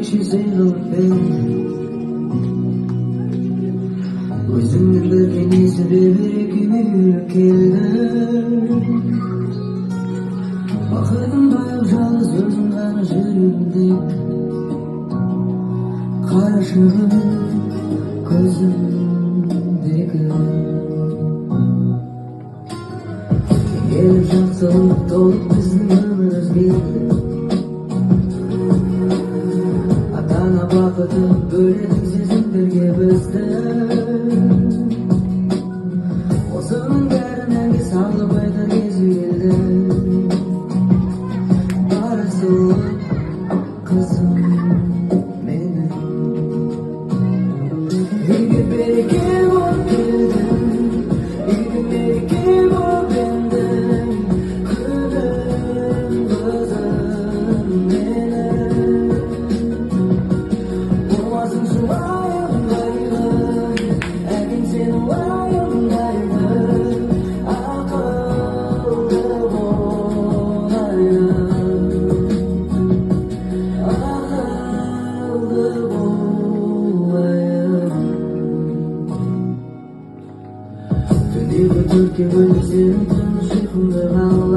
kişi sayılıp belli. Özümü bilirken sebebi gibi keldi. Bakırdım bayıp жалғыз өзüm ғана жүрегімде. Қарашығым көзімдегі. Келіп жақсылық толып біздің өмір өзгерді. Ата-ана бақыты бөледі сезімдерге бізді. Осының бәрін әнге салып айтар кезі келді. Барасың қызым менің. Үйге береке болып келдің, үйге береке болып ендің. Күнім қызым менің. Болмасын жұбайымдайды, әкең сенің уайымдайды. Ақылды болайын, ақылды болайын. Түндегі төртке бөліп сенің түн ұйқыңды қалып